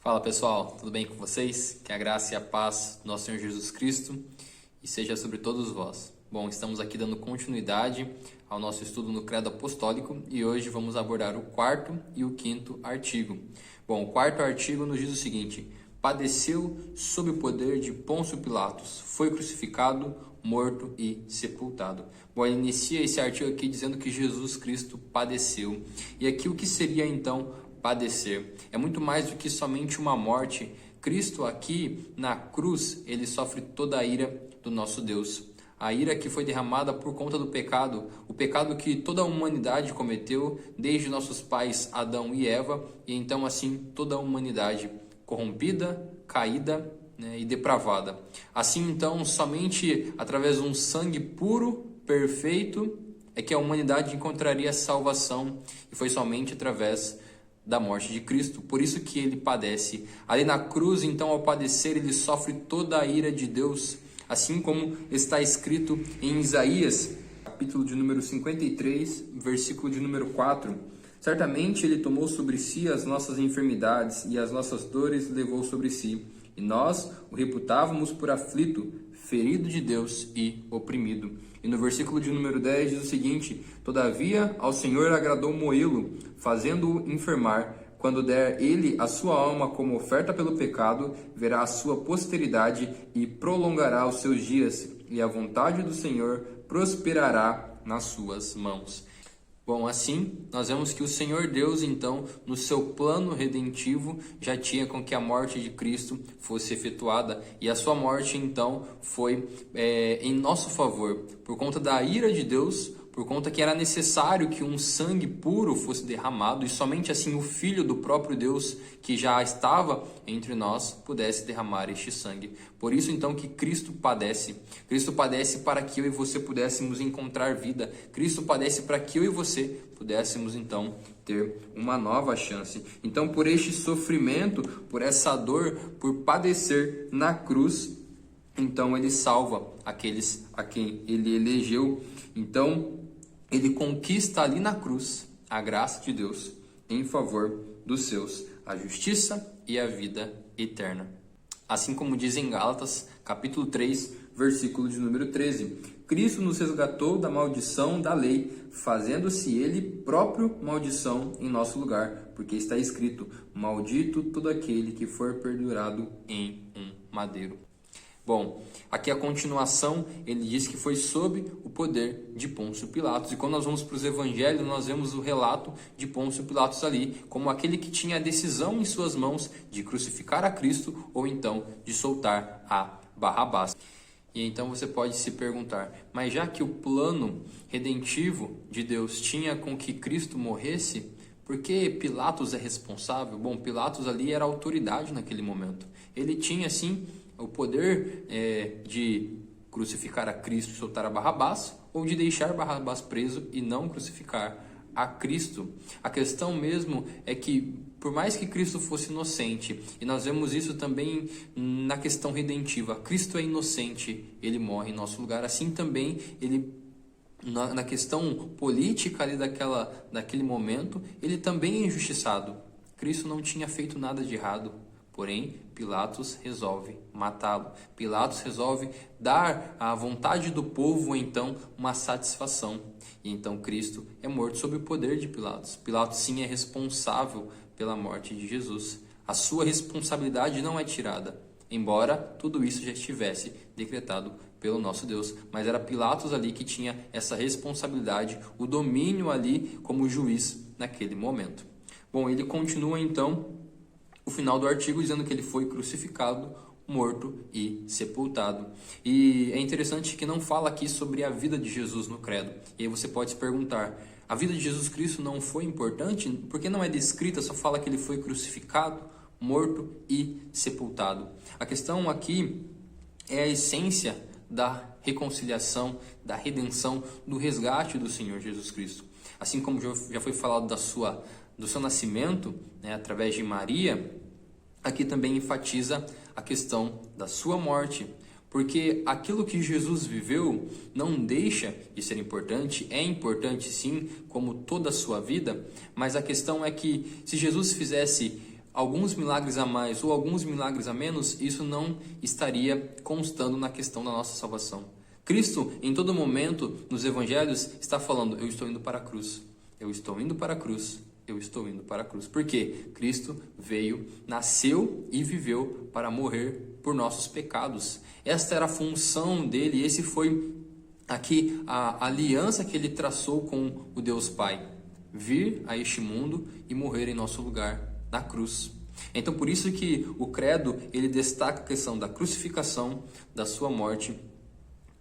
Fala pessoal, tudo bem com vocês? Que a graça e a paz do nosso Senhor Jesus Cristo e seja sobre todos vós. Bom, estamos aqui dando continuidade ao nosso estudo no Credo Apostólico e hoje vamos abordar o quarto e o quinto artigo. Bom, o quarto artigo nos diz o seguinte: padeceu sob o poder de Pôncio Pilatos, foi crucificado, morto e sepultado. Bom, ele inicia esse artigo aqui dizendo que Jesus Cristo padeceu. E aqui o que seria então padecer? É muito mais do que somente uma morte. Cristo aqui na cruz, ele sofre toda a ira do nosso Deus. A ira que foi derramada por conta do pecado, o pecado que toda a humanidade cometeu, desde nossos pais Adão e Eva, e então assim toda a humanidade corrompida, caída, e depravada. Assim então, somente através de um sangue puro, perfeito, é que a humanidade encontraria salvação, e foi somente através da morte de Cristo. Por isso que ele padece. Ali na cruz, então, ao padecer, ele sofre toda a ira de Deus, assim como está escrito em Isaías, capítulo de número 53, versículo de número 4. Certamente ele tomou sobre si as nossas enfermidades e as nossas dores levou sobre si. E nós o reputávamos por aflito, ferido de Deus e oprimido. E no versículo de número 10 diz o seguinte: todavia ao Senhor agradou moê-lo, fazendo-o enfermar. Quando der ele a sua alma como oferta pelo pecado, verá a sua posteridade e prolongará os seus dias, e a vontade do Senhor prosperará nas suas mãos. Bom, assim, nós vemos que o Senhor Deus, então, no seu plano redentivo, já tinha com que a morte de Cristo fosse efetuada. E a sua morte, então, foi em nosso favor, por conta da ira de Deus, por conta que era necessário que um sangue puro fosse derramado, e somente assim o Filho do próprio Deus, que já estava entre nós, pudesse derramar este sangue. Por isso então que Cristo padece. Cristo padece para que eu e você pudéssemos encontrar vida. Cristo padece para que eu e você pudéssemos então ter uma nova chance. Então, por este sofrimento, por essa dor, por padecer na cruz, então ele salva aqueles a quem ele elegeu. Então, ele conquista ali na cruz a graça de Deus em favor dos seus, a justiça e a vida eterna. Assim como diz em Gálatas, capítulo 3, versículo de número 13. Cristo nos resgatou da maldição da lei, fazendo-se ele próprio maldição em nosso lugar, porque está escrito: maldito todo aquele que for pendurado em um madeiro. Bom, aqui a continuação, ele diz que foi sob o poder de Pôncio Pilatos. E quando nós vamos para os evangelhos, nós vemos o relato de Pôncio Pilatos ali, como aquele que tinha a decisão em suas mãos de crucificar a Cristo ou então de soltar a Barrabás. E então você pode se perguntar, mas já que o plano redentivo de Deus tinha com que Cristo morresse, por que Pilatos é responsável? Bom, Pilatos ali era autoridade naquele momento. Ele tinha, sim, o poder de crucificar a Cristo e soltar a Barrabás, ou de deixar Barrabás preso e não crucificar a Cristo. A questão mesmo é que, por mais que Cristo fosse inocente, e nós vemos isso também na questão redentiva, Cristo é inocente, ele morre em nosso lugar, assim também ele, na questão política ali daquele momento, ele também é injustiçado. Cristo não tinha feito nada de errado. Porém, Pilatos resolve matá-lo. Pilatos resolve dar à vontade do povo, então, uma satisfação. E então Cristo é morto sob o poder de Pilatos. Pilatos, sim, é responsável pela morte de Jesus. A sua responsabilidade não é tirada, embora tudo isso já estivesse decretado pelo nosso Deus. Mas era Pilatos ali que tinha essa responsabilidade, o domínio ali como juiz naquele momento. Bom, ele continua, então, o final do artigo dizendo que ele foi crucificado, morto e sepultado. E é interessante que não fala aqui sobre a vida de Jesus no credo. E aí você pode se perguntar, a vida de Jesus Cristo não foi importante? Por que não é descrita, só fala que ele foi crucificado, morto e sepultado? A questão aqui é a essência da reconciliação, da redenção, do resgate do Senhor Jesus Cristo. Assim como já foi falado do seu nascimento, através de Maria, aqui também enfatiza a questão da sua morte, porque aquilo que Jesus viveu não deixa de ser importante, é importante sim, como toda a sua vida, mas a questão é que se Jesus fizesse alguns milagres a mais ou alguns milagres a menos, isso não estaria constando na questão da nossa salvação. Cristo, em todo momento, nos evangelhos, está falando: eu estou indo para a cruz, eu estou indo para a cruz, eu estou indo para a cruz. Por quê? Cristo veio, nasceu e viveu para morrer por nossos pecados. Esta era a função dele, esse foi aqui a aliança que ele traçou com o Deus Pai: vir a este mundo e morrer em nosso lugar na cruz. Então, por isso que o credo, ele destaca a questão da crucificação, da sua morte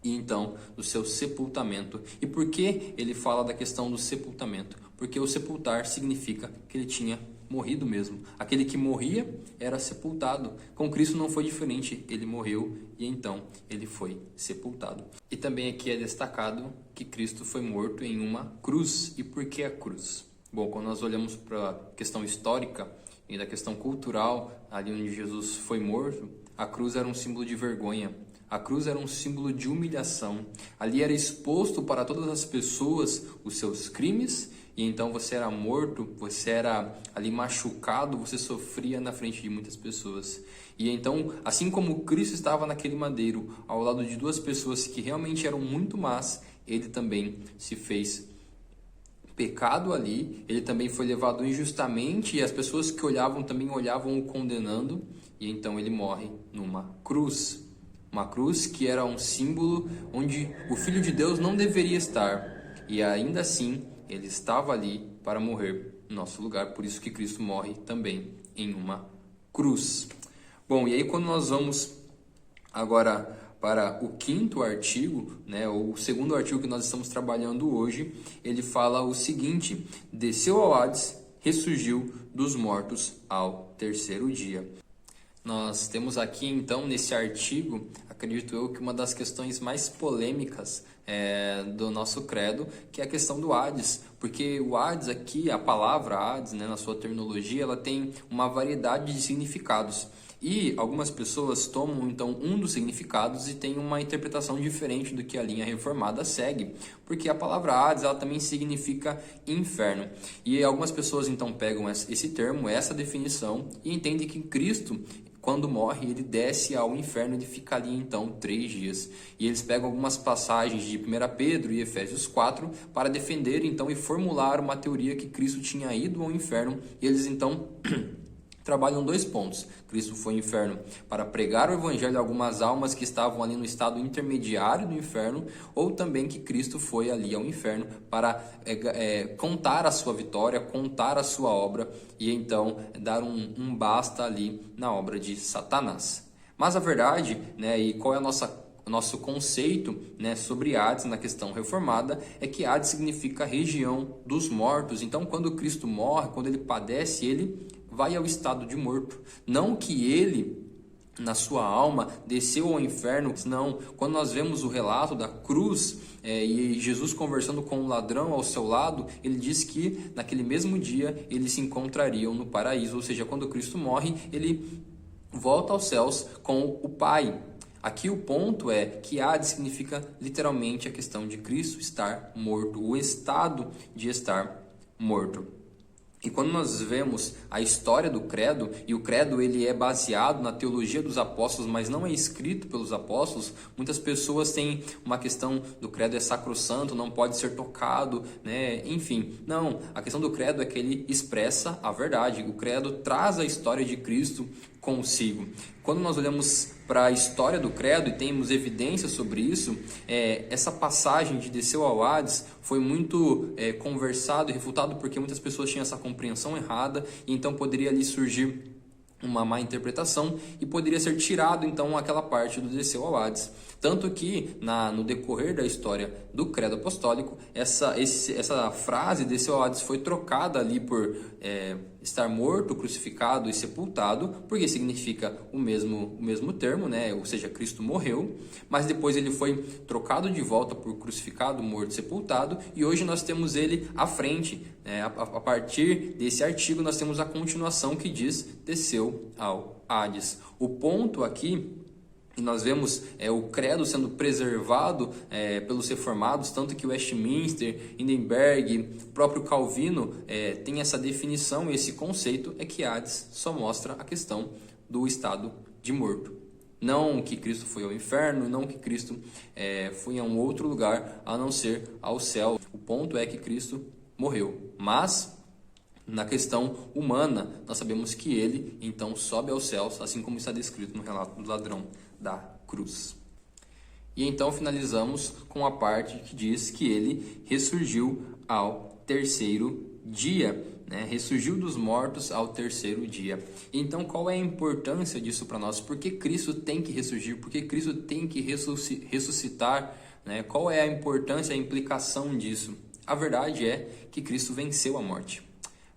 e então do seu sepultamento. E por que ele fala da questão do sepultamento? Porque o sepultar significa que ele tinha morrido mesmo. Aquele que morria era sepultado. Com Cristo não foi diferente, ele morreu e então ele foi sepultado. E também aqui é destacado que Cristo foi morto em uma cruz. E por que a cruz? Bom, quando nós olhamos para a questão histórica e da questão cultural, ali onde Jesus foi morto, a cruz era um símbolo de vergonha. A cruz era um símbolo de humilhação. Ali era exposto para todas as pessoas os seus crimes, e então você era morto, você era ali machucado, você sofria na frente de muitas pessoas. E então, assim como Cristo estava naquele madeiro, ao lado de duas pessoas que realmente eram muito más, ele também se fez pecado ali, ele também foi levado injustamente, e as pessoas que olhavam também olhavam o condenando, e então ele morre numa cruz. Uma cruz que era um símbolo onde o Filho de Deus não deveria estar. E ainda assim, ele estava ali para morrer no nosso lugar. Por isso que Cristo morre também em uma cruz. Bom, e aí quando nós vamos agora para o quinto artigo, né, ou o segundo artigo que nós estamos trabalhando hoje, ele fala o seguinte: desceu ao Hades, ressurgiu dos mortos ao terceiro dia. Nós temos aqui, então, nesse artigo, acredito eu, que uma das questões mais polêmicas do nosso credo, que é a questão do Hades. Porque o Hades aqui, a palavra Hades, né, na sua terminologia, ela tem uma variedade de significados. E algumas pessoas tomam, então, um dos significados e tem uma interpretação diferente do que a linha reformada segue. Porque a palavra Hades, ela também significa inferno. E algumas pessoas, então, pegam esse termo, essa definição, e entendem que Cristo, quando morre, ele desce ao inferno, ele fica ali então 3 dias. E eles pegam algumas passagens de 1 Pedro e Efésios 4 para defender então e formular uma teoria que Cristo tinha ido ao inferno. E eles então trabalham 2 pontos. Cristo foi ao inferno para pregar o evangelho a algumas almas que estavam ali no estado intermediário do inferno, ou também que Cristo foi ali ao inferno para contar a sua vitória, contar a sua obra e então dar um basta ali na obra de Satanás. Mas a verdade, né, e qual é o nosso conceito, né, sobre Hades na questão reformada, é que Hades significa região dos mortos. Então, quando Cristo morre, quando ele padece, ele vai ao estado de morto. Não que ele, na sua alma, desceu ao inferno. Não, quando nós vemos o relato da cruz e Jesus conversando com um ladrão ao seu lado, ele diz que naquele mesmo dia eles se encontrariam no paraíso. Ou seja, quando Cristo morre, ele volta aos céus com o Pai. Aqui o ponto é que Hades significa literalmente a questão de Cristo estar morto, o estado de estar morto. E quando nós vemos a história do credo, e o credo ele é baseado na teologia dos apóstolos, mas não é escrito pelos apóstolos, muitas pessoas têm uma questão do credo é sacrossanto, não pode ser tocado, né? Enfim, não, a questão do credo é que ele expressa a verdade, o credo traz a história de Cristo consigo. Quando nós olhamos para a história do credo e temos evidências sobre isso, essa passagem de desceu ao Hades foi muito conversado e refutado porque muitas pessoas tinham essa compreensão errada e então poderia ali surgir uma má interpretação e poderia ser tirado então aquela parte do desceu ao Hades. Tanto que no decorrer da história do credo apostólico, essa frase desceu ao Hades foi trocada ali por estar morto, crucificado e sepultado, porque significa o mesmo termo, né? Ou seja, Cristo morreu, mas depois ele foi trocado de volta por crucificado, morto, sepultado, e hoje nós temos ele à frente. A partir desse artigo nós temos a continuação que diz desceu ao Hades. O ponto aqui E nós vemos o credo sendo preservado pelos reformados, tanto que Westminster, Hindenburg, próprio Calvino tem essa definição, e esse conceito é que Hades só mostra a questão do estado de morto. Não que Cristo foi ao inferno, não que Cristo foi a um outro lugar a não ser ao céu. O ponto é que Cristo morreu, mas na questão humana nós sabemos que ele então sobe aos céus, assim como está descrito no relato do ladrão da cruz. E então finalizamos com a parte que diz que ele ressurgiu ao terceiro dia, né? Ressurgiu dos mortos ao terceiro dia. Então qual é a importância disso para nós? Por que Cristo tem que ressurgir? Por que Cristo tem que ressuscitar? Né? Qual é a importância, a implicação disso? A verdade é que Cristo venceu a morte.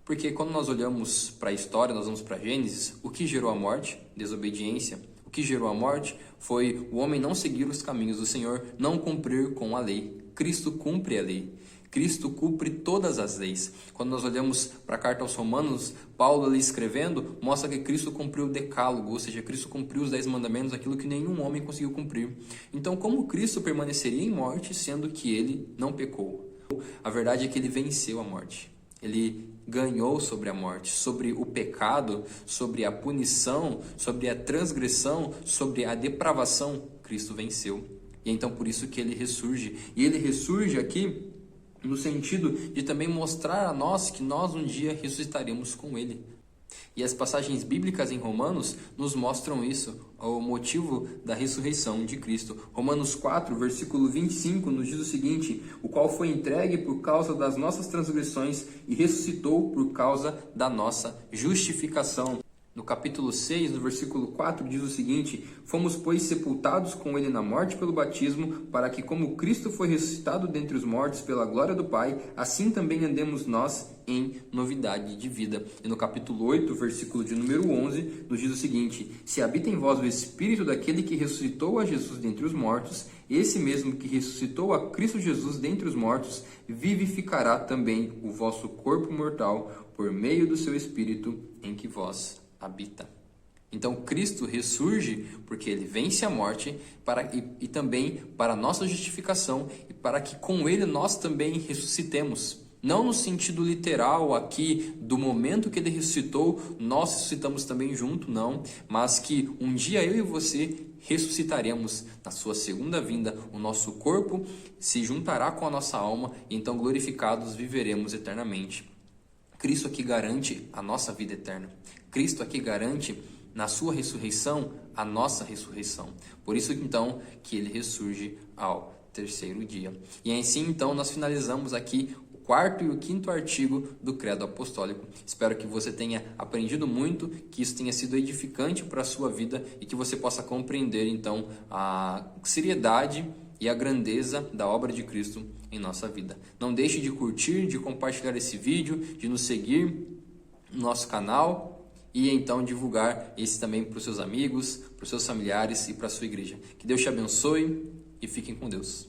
Porque quando nós olhamos para a história, nós vamos para Gênesis, o que gerou a morte? Desobediência. O que gerou a morte foi o homem não seguir os caminhos do Senhor, não cumprir com a lei. Cristo cumpre a lei. Cristo cumpre todas as leis. Quando nós olhamos para a carta aos Romanos, Paulo ali escrevendo, mostra que Cristo cumpriu o decálogo, ou seja, Cristo cumpriu os 10 mandamentos, aquilo que nenhum homem conseguiu cumprir. Então, como Cristo permaneceria em morte, sendo que ele não pecou? A verdade é que ele venceu a morte. Ele ganhou sobre a morte, sobre o pecado, sobre a punição, sobre a transgressão, sobre a depravação. Cristo venceu. E então por isso que ele ressurge. E ele ressurge aqui no sentido de também mostrar a nós que nós um dia ressuscitaremos com ele. E as passagens bíblicas em Romanos nos mostram isso, o motivo da ressurreição de Cristo. Romanos 4, versículo 25, nos diz o seguinte: o qual foi entregue por causa das nossas transgressões e ressuscitou por causa da nossa justificação. No capítulo 6, no versículo 4, diz o seguinte: fomos, pois, sepultados com ele na morte pelo batismo, para que, como Cristo foi ressuscitado dentre os mortos pela glória do Pai, assim também andemos nós em novidade de vida. E no capítulo 8, versículo de número 11, nos diz o seguinte: se habita em vós o Espírito daquele que ressuscitou a Jesus dentre os mortos, esse mesmo que ressuscitou a Cristo Jesus dentre os mortos, vivificará também o vosso corpo mortal, por meio do seu Espírito em que vós habita. Então Cristo ressurge porque ele vence a morte e também para a nossa justificação e para que com ele nós também ressuscitemos. Não no sentido literal aqui do momento que ele ressuscitou, nós ressuscitamos também junto, não. Mas que um dia eu e você ressuscitaremos na sua segunda vinda, o nosso corpo se juntará com a nossa alma e então glorificados viveremos eternamente. Cristo aqui garante a nossa vida eterna. Cristo aqui garante na sua ressurreição a nossa ressurreição. Por isso então que ele ressurge ao terceiro dia. E assim então nós finalizamos aqui o quarto e o quinto artigo do Credo Apostólico. Espero que você tenha aprendido muito, que isso tenha sido edificante para a sua vida e que você possa compreender então a seriedade e a grandeza da obra de Cristo em nossa vida. Não deixe de curtir, de compartilhar esse vídeo, de nos seguir no nosso canal e então divulgar esse também para os seus amigos, para os seus familiares e para a sua igreja. Que Deus te abençoe e fiquem com Deus.